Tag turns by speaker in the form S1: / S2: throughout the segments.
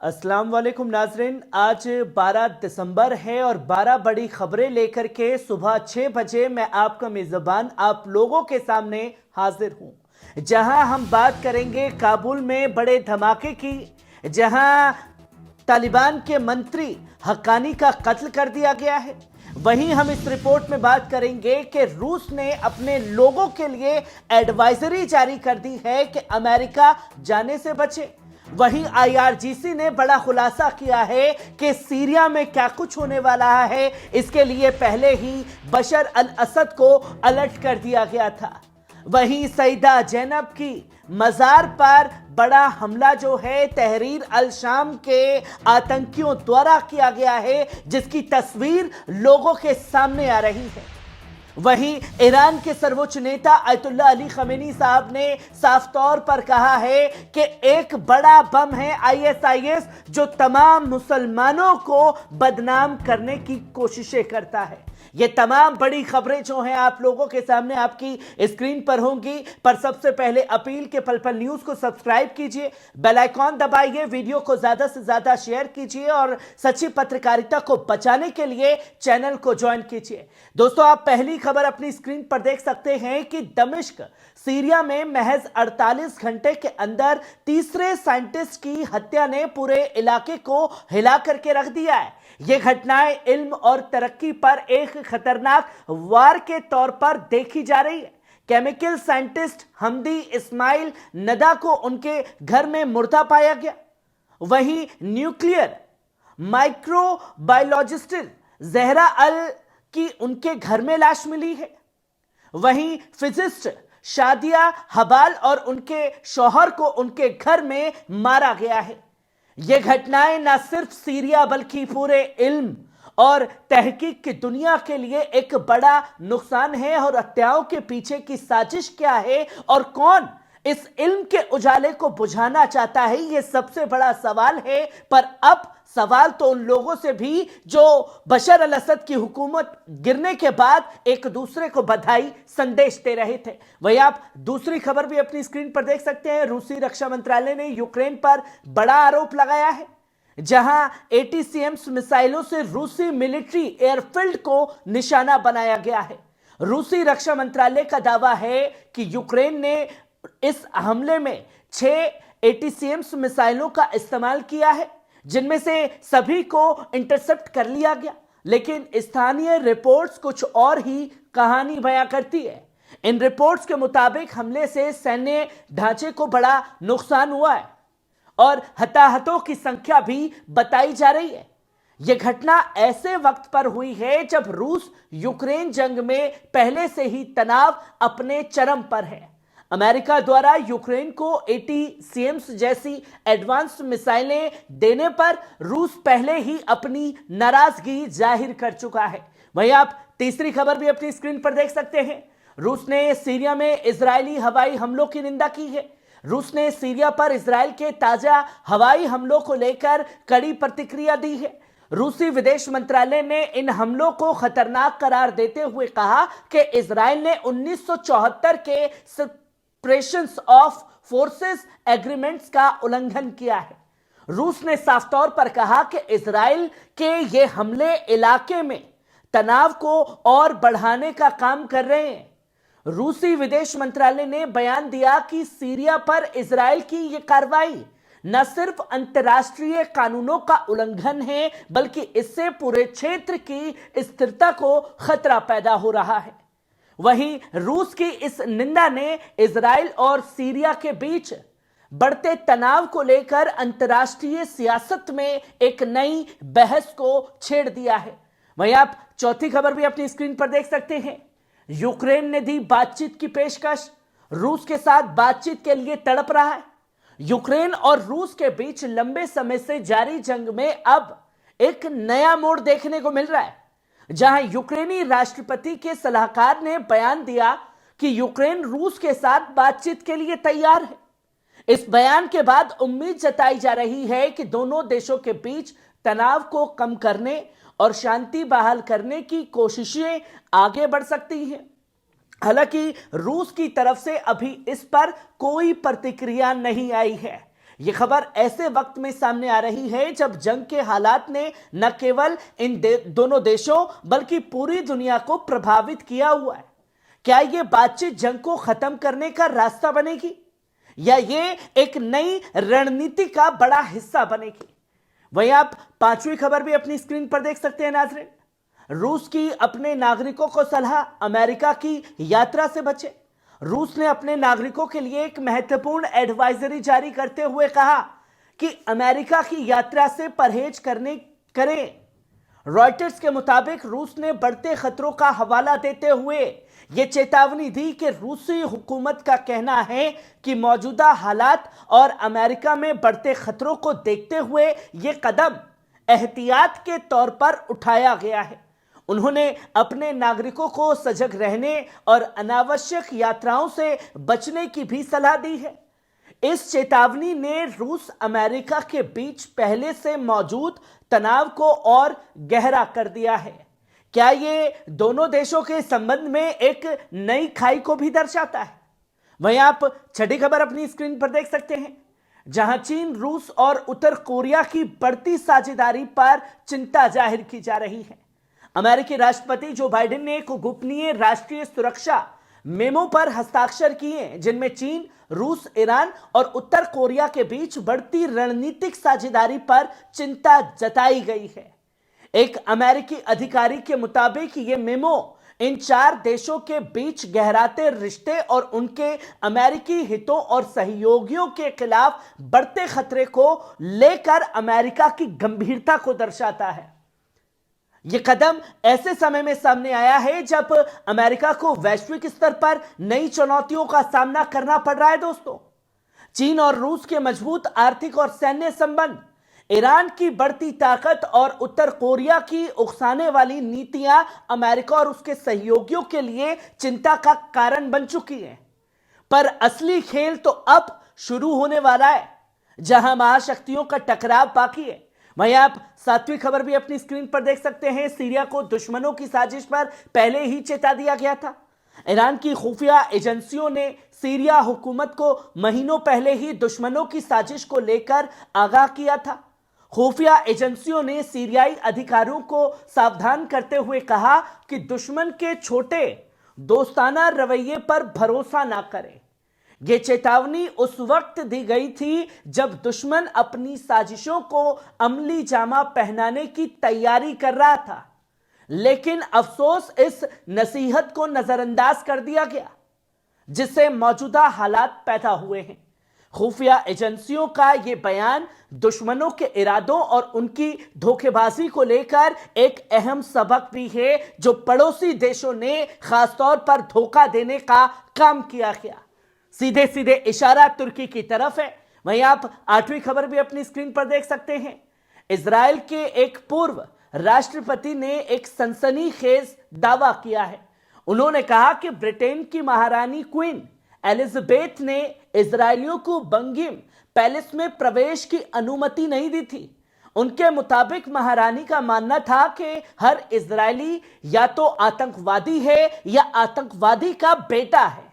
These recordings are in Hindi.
S1: अस्सलाम वालेकुम नाजरीन। आज 12 दिसंबर है और 12 बड़ी खबरें लेकर के सुबह 6 बजे मैं आपका मेज़बान आप लोगों के सामने हाजिर हूं, जहां हम बात करेंगे काबुल में बड़े धमाके की, जहां तालिबान के मंत्री हक्कानी का कत्ल कर दिया गया है। वहीं हम इस रिपोर्ट में बात करेंगे कि रूस ने अपने लोगों के लिए एडवाइजरी जारी कर दी है कि अमेरिका जाने से बचे। वहीं आईआरजीसी ने बड़ा खुलासा किया है कि सीरिया में क्या कुछ होने वाला है, इसके लिए पहले ही बशर अल असद को अलर्ट कर दिया गया था। वहीं सईदा जैनब की मजार पर बड़ा हमला जो है तहरीर अल शाम के आतंकियों द्वारा किया गया है, जिसकी तस्वीर लोगों के सामने आ रही है। वहीं ईरान के सर्वोच्च नेता अयतुल्ला अली खमेनी साहब ने साफ तौर पर कहा है कि एक बड़ा बम है आईएसआईएस, जो तमाम मुसलमानों को बदनाम करने की कोशिशें करता है। ये तमाम बड़ी खबरें जो हैं आप लोगों के सामने आपकी स्क्रीन पर होंगी, पर सबसे पहले अपील के पल पल न्यूज को सब्सक्राइब कीजिए, बेल आइकॉन दबाइए, वीडियो को ज्यादा से ज्यादा शेयर कीजिए और सच्ची पत्रकारिता को बचाने के लिए चैनल को ज्वाइन कीजिए। दोस्तों, आप पहली खबर अपनी स्क्रीन पर देख सकते हैं कि दमिश्क सीरिया में महज 48 घंटे के अंदर तीसरे साइंटिस्ट की हत्या ने पूरे इलाके को हिला करके रख दिया है। यह घटनाएं इल्म और तरक्की पर एक खतरनाक वार के तौर पर देखी जा रही है। केमिकल साइंटिस्ट हमदी इस्माइल नदा को उनके घर में मुर्दा पाया गया। वहीं न्यूक्लियर माइक्रोबायोलॉजिस्ट जहरा अल की उनके घर में लाश मिली है। वहीं फिजिस्ट शादिया हबाल और उनके शौहर को उनके घर में मारा गया है। यह घटनाएं न सिर्फ सीरिया बल्कि पूरे इल्म और तहकीक की दुनिया के लिए एक बड़ा नुकसान है। और हत्याओं के पीछे की साजिश क्या है और कौन इस इल्म के उजाले को बुझाना चाहता है, यह सबसे बड़ा सवाल है। पर अब सवाल तो उन लोगों से भी जो बशर अल असद की हुकूमत गिरने के बाद एक दूसरे को बधाई संदेश दे रहे थे। वही आप दूसरी खबर भी अपनी स्क्रीन पर देख सकते हैं। रूसी रक्षा मंत्रालय ने यूक्रेन पर बड़ा आरोप लगाया है, जहां एटीसीएम्स मिसाइलों से रूसी मिलिट्री एयरफील्ड को निशाना बनाया गया है। रूसी रक्षा मंत्रालय का दावा है कि यूक्रेन ने इस हमले में 6 एटीसीएम्स मिसाइलों का इस्तेमाल किया है, जिनमें से सभी को इंटरसेप्ट कर लिया गया। लेकिन स्थानीय रिपोर्ट्स कुछ और ही कहानी बयां करती है। इन रिपोर्ट्स के मुताबिक हमले से सैन्य ढांचे को बड़ा नुकसान हुआ है और हताहतों की संख्या भी बताई जा रही है। यह घटना ऐसे वक्त पर हुई है जब रूस यूक्रेन जंग में पहले से ही तनाव अपने चरम पर है। अमेरिका द्वारा यूक्रेन को एटीसीएम्स जैसी एडवांस्ड मिसाइलें देने पर रूस पहले ही अपनी नाराजगी जाहिर कर चुका है। वहीं आप तीसरी खबर भी अपनी स्क्रीन पर देख सकते हैं। रूस ने सीरिया में इजरायली हवाई हमलों की निंदा की है। रूस ने सीरिया पर इजरायल के ताजा हवाई हमलों को लेकर कड़ी प्रतिक्रिया दी है। रूसी विदेश मंत्रालय ने इन हमलों को खतरनाक करार देते हुए कहा कि इजरायल ने 1974 के सेपरेशंस ऑफ फोर्सेस एग्रीमेंट्स का उल्लंघन किया है। रूस ने साफ तौर पर कहा कि इजरायल के ये हमले इलाके में तनाव को और बढ़ाने का काम कर रहे हैं। रूसी विदेश मंत्रालय ने बयान दिया कि सीरिया पर इजरायल की यह कार्रवाई न सिर्फ अंतर्राष्ट्रीय कानूनों का उल्लंघन है, बल्कि इससे पूरे क्षेत्र की स्थिरता को खतरा पैदा हो रहा है। वहीं रूस की इस निंदा ने इजरायल और सीरिया के बीच बढ़ते तनाव को लेकर अंतर्राष्ट्रीय सियासत में एक नई बहस को छेड़ दिया है। वहीं आप चौथी खबर भी अपनी स्क्रीन पर देख सकते हैं। यूक्रेन ने दी बातचीत की पेशकश, रूस के साथ बातचीत के लिए तड़प रहा है। यूक्रेन और रूस के बीच लंबे समय से जारी जंग में अब एक नया मोड़ देखने को मिल रहा है, जहां यूक्रेनी राष्ट्रपति के सलाहकार ने बयान दिया कि यूक्रेन रूस के साथ बातचीत के लिए तैयार है। इस बयान के बाद उम्मीद जताई जा रही है कि दोनों देशों के बीच तनाव को कम करने और शांति बहाल करने की कोशिशें आगे बढ़ सकती हैं। हालांकि रूस की तरफ से अभी इस पर कोई प्रतिक्रिया नहीं आई है। यह खबर ऐसे वक्त में सामने आ रही है जब जंग के हालात ने न केवल इन दोनों देशों बल्कि पूरी दुनिया को प्रभावित किया हुआ है। क्या यह बातचीत जंग को खत्म करने का रास्ता बनेगी या यह एक नई रणनीति का बड़ा हिस्सा बनेगी? वहीं आप पांचवी खबर भी अपनी स्क्रीन पर देख सकते हैं नाज़रीन। रूस की अपने नागरिकों को सलाह, अमेरिका की यात्रा से बचे। रूस ने अपने नागरिकों के लिए एक महत्वपूर्ण एडवाइजरी जारी करते हुए कहा कि अमेरिका की यात्रा से परहेज करें। रॉयटर्स के मुताबिक रूस ने बढ़ते खतरों का हवाला देते हुए यह चेतावनी दी कि रूसी हुकूमत का कहना है कि मौजूदा हालात और अमेरिका में बढ़ते खतरों को देखते हुए यह कदम एहतियात के तौर पर उठाया गया है। उन्होंने अपने नागरिकों को सजग रहने और अनावश्यक यात्राओं से बचने की भी सलाह दी है। इस चेतावनी ने रूस अमेरिका के बीच पहले से मौजूद तनाव को और गहरा कर दिया है। क्या ये दोनों देशों के संबंध में एक नई खाई को भी दर्शाता है? वहीं आप छठी खबर अपनी स्क्रीन पर देख सकते हैं, जहां चीन, रूस और उत्तर कोरिया की बढ़ती साझेदारी पर चिंता जाहिर की जा रही है। अमेरिकी राष्ट्रपति जो बाइडेन ने एक गोपनीय राष्ट्रीय सुरक्षा मेमो पर हस्ताक्षर किए जिनमें चीन, रूस, ईरान और उत्तर कोरिया के बीच बढ़ती रणनीतिक साझेदारी पर चिंता जताई गई है। एक अमेरिकी अधिकारी के मुताबिक यह मेमो इन चार देशों के बीच गहराते रिश्ते और उनके अमेरिकी हितों और सहयोगियों के खिलाफ बढ़ते खतरे को लेकर अमेरिका की गंभीरता को दर्शाता है। यह कदम ऐसे समय में सामने आया है जब अमेरिका को वैश्विक स्तर पर नई चुनौतियों का सामना करना पड़ रहा है। दोस्तों, चीन और रूस के मजबूत आर्थिक और सैन्य संबंध, ईरान की बढ़ती ताकत और उत्तर कोरिया की उकसाने वाली नीतियां अमेरिका और उसके सहयोगियों के लिए चिंता का कारण बन चुकी हैं। पर असली खेल तो अब शुरू होने वाला है, जहां महाशक्तियों का टकराव बाकी है। वहीं आप सातवीं खबर भी अपनी स्क्रीन पर देख सकते हैं। सीरिया को दुश्मनों की साजिश पर पहले ही चेता दिया गया था। ईरान की खुफिया एजेंसियों ने सीरिया हुकूमत को महीनों पहले ही दुश्मनों की साजिश को लेकर आगाह किया था। खुफिया एजेंसियों ने सीरियाई अधिकारियों को सावधान करते हुए कहा कि दुश्मन के छोटे दोस्ताना रवैये पर भरोसा ना करें। यह चेतावनी उस वक्त दी गई थी जब दुश्मन अपनी साजिशों को अमली जामा पहनाने की तैयारी कर रहा था, लेकिन अफसोस इस नसीहत को नजरअंदाज कर दिया गया, जिससे मौजूदा हालात पैदा हुए हैं। खुफिया एजेंसियों का यह बयान दुश्मनों के इरादों और उनकी धोखेबाजी को लेकर एक अहम सबक भी है, जो पड़ोसी देशों ने खासतौर पर धोखा देने का काम किया गया। सीधे सीधे इशारा तुर्की की तरफ है। वहीं आप आठवीं खबर भी अपनी स्क्रीन पर देख सकते हैं। इजराइल के एक पूर्व राष्ट्रपति ने एक सनसनीखेज दावा किया है। उन्होंने कहा कि ब्रिटेन की महारानी क्वीन एलिजाबेथ ने इजरायलियों को बंगिंग पैलेस में प्रवेश की अनुमति नहीं दी थी। उनके मुताबिक महारानी का मानना था कि हर इजरायली या तो आतंकवादी है या आतंकवादी का बेटा है।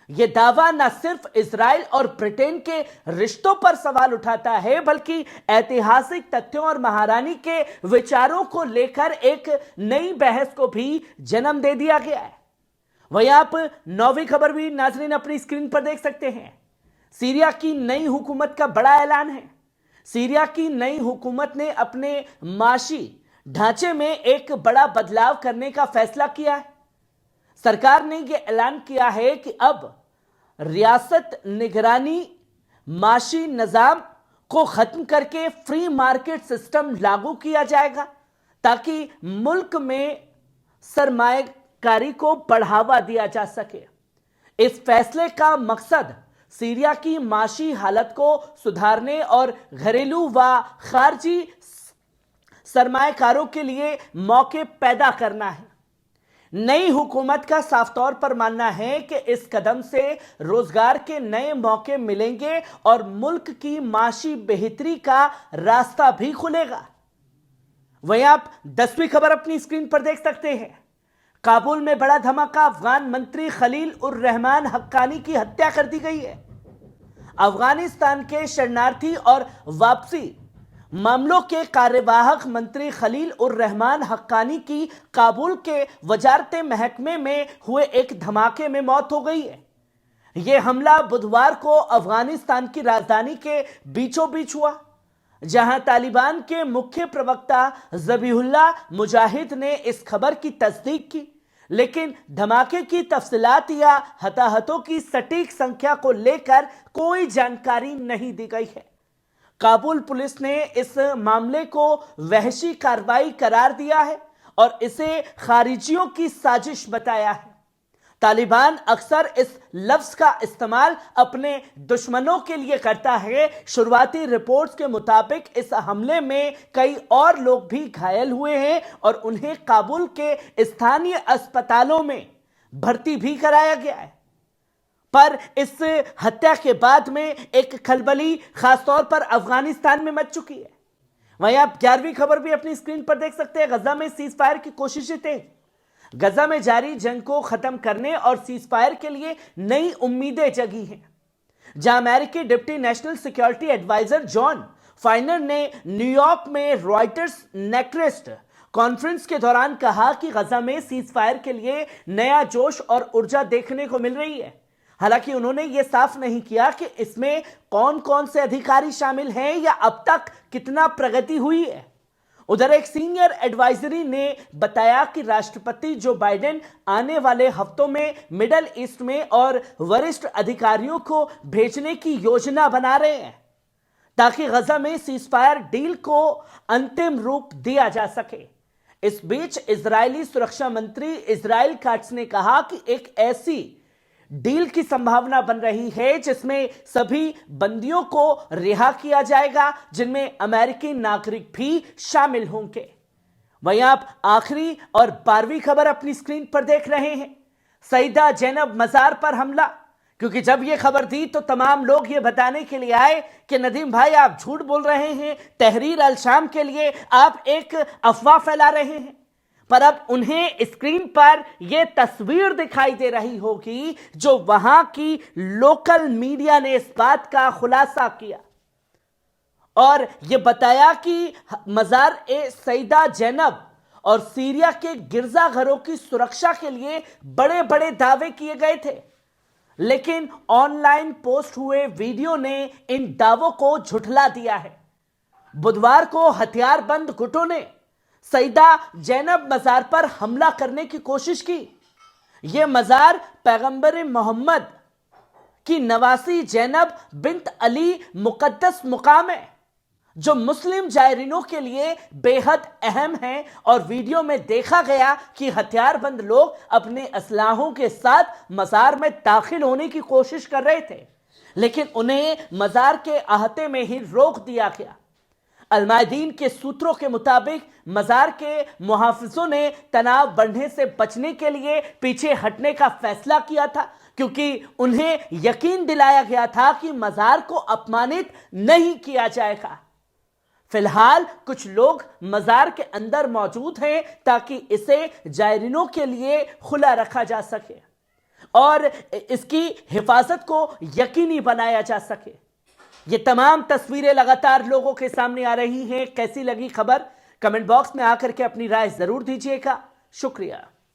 S1: यह दावा न सिर्फ इजराइल और ब्रिटेन के रिश्तों पर सवाल उठाता है, बल्कि ऐतिहासिक तथ्यों और महारानी के विचारों को लेकर एक नई बहस को भी जन्म दे दिया गया है। वहीं आप नौवीं खबर भी नाजरीन अपनी स्क्रीन पर देख सकते हैं। सीरिया की नई हुकूमत का बड़ा ऐलान है। सीरिया की नई हुकूमत ने अपने माशी ढांचे में एक बड़ा बदलाव करने का फैसला किया है। सरकार ने यह ऐलान किया है कि अब रियासत निगरानी माशी निजाम को खत्म करके फ्री मार्केट सिस्टम लागू किया जाएगा, ताकि मुल्क में सरमायाकारी को बढ़ावा दिया जा सके। इस फैसले का मकसद सीरिया की माशी हालत को सुधारने और घरेलू व खारजी सरमायाकारों के लिए मौके पैदा करना है। नई हुकूमत का साफ तौर पर मानना है कि इस कदम से रोजगार के नए मौके मिलेंगे और मुल्क की माशी बेहतरी का रास्ता भी खुलेगा। वहीं आप 10वीं खबर अपनी स्क्रीन पर देख सकते हैं। काबुल में बड़ा धमाका, अफगान मंत्री खलील उर रहमान हक्कानी की हत्या कर दी गई है। अफगानिस्तान के शरणार्थी और वापसी मामलों के कार्यवाहक मंत्री खलील उर रहमान हक्कानी की काबुल के वजारत महकमे में हुए एक धमाके में मौत हो गई है। यह हमला बुधवार को अफगानिस्तान की राजधानी के बीचों बीच हुआ, जहां तालिबान के मुख्य प्रवक्ता ज़बीहुल्लाह मुजाहिद ने इस खबर की तस्दीक की, लेकिन धमाके की तफसीलात या हताहतों की सटीक संख्या को लेकर कोई जानकारी नहीं दी गई है। काबुल पुलिस ने इस मामले को वहशी कार्रवाई करार दिया है और इसे खारिजियों की साजिश बताया है। तालिबान अक्सर इस लफ्ज का इस्तेमाल अपने दुश्मनों के लिए करता है। शुरुआती रिपोर्ट्स के मुताबिक इस हमले में कई और लोग भी घायल हुए हैं और उन्हें काबुल के स्थानीय अस्पतालों में भर्ती भी कराया गया है। पर इस हत्या के बाद में एक खलबली खासतौर पर अफगानिस्तान में मच चुकी है। वहीं आप 11वीं खबर भी अपनी स्क्रीन पर देख सकते हैं। गजा में सीज फायर की कोशिशें तेज। गजा में जारी जंग को खत्म करने और सीज फायर के लिए नई उम्मीदें जगी हैं, जहां अमेरिकी deputy national security adviser John Finer ने न्यूयॉर्क में रॉयटर्स नेक्रेस्ट कॉन्फ्रेंस के दौरान कहा कि गजा में सीज फायर के लिए नया जोश और ऊर्जा देखने को मिल रही है। हालांकि उन्होंने यह साफ नहीं किया कि इसमें कौन कौन से अधिकारी शामिल हैं या अब तक कितना प्रगति हुई है। उधर एक सीनियर एडवाइजरी ने बताया कि राष्ट्रपति जो बाइडेन आने वाले हफ्तों में मिडल ईस्ट में और वरिष्ठ अधिकारियों को भेजने की योजना बना रहे हैं, ताकि गजा में सीजफायर डील को अंतिम रूप दिया जा सके। इस बीच इजरायली सुरक्षा मंत्री इजराइल काट्स ने कहा कि एक ऐसी डील की संभावना बन रही है जिसमें सभी बंदियों को रिहा किया जाएगा, जिनमें अमेरिकी नागरिक भी शामिल होंगे। वहीं आप आखिरी और 12वीं खबर अपनी स्क्रीन पर देख रहे हैं। सईदा जैनब मजार पर हमला। क्योंकि जब यह खबर दी तो तमाम लोग यह बताने के लिए आए कि नदीम भाई आप झूठ बोल रहे हैं, तहरीर अल शाम के लिए आप एक अफवाह फैला रहे हैं। पर अब उन्हें स्क्रीन पर यह तस्वीर दिखाई दे रही होगी जो वहां की लोकल मीडिया ने इस बात का खुलासा किया और यह बताया कि मजार ए सईदा जैनब और सीरिया के गिरजाघरों की सुरक्षा के लिए बड़े बड़े दावे किए गए थे, लेकिन ऑनलाइन पोस्ट हुए वीडियो ने इन दावों को झुठला दिया है। बुधवार को हथियारबंद गुटों ने सईदा जैनब मजार पर हमला करने की कोशिश की। यह मजार पैगंबर मोहम्मद की नवासी जैनब बिन्त अली मुकद्दस मुकाम है, जो मुस्लिम जायरीनों के लिए बेहद अहम है। और वीडियो में देखा गया कि हथियारबंद लोग अपने असलाहों के साथ मजार में दाखिल होने की कोशिश कर रहे थे, लेकिन उन्हें मजार के अहाते में ही रोक दिया गया। अलमायदीन के सूत्रों के मुताबिक मजार के मुहाफिजों ने तनाव बढ़ने से बचने के लिए पीछे हटने का फैसला किया था, क्योंकि उन्हें यकीन दिलाया गया था कि मजार को अपमानित नहीं किया जाएगा। फिलहाल कुछ लोग मजार के अंदर मौजूद हैं ताकि इसे जायरीनों के लिए खुला रखा जा सके और इसकी हिफाजत को यकीनी बनाया जा सके। ये तमाम तस्वीरें लगातार लोगों के सामने आ रही हैं। कैसी लगी खबर? कमेंट बॉक्स में आकर के अपनी राय जरूर दीजिएगा। शुक्रिया।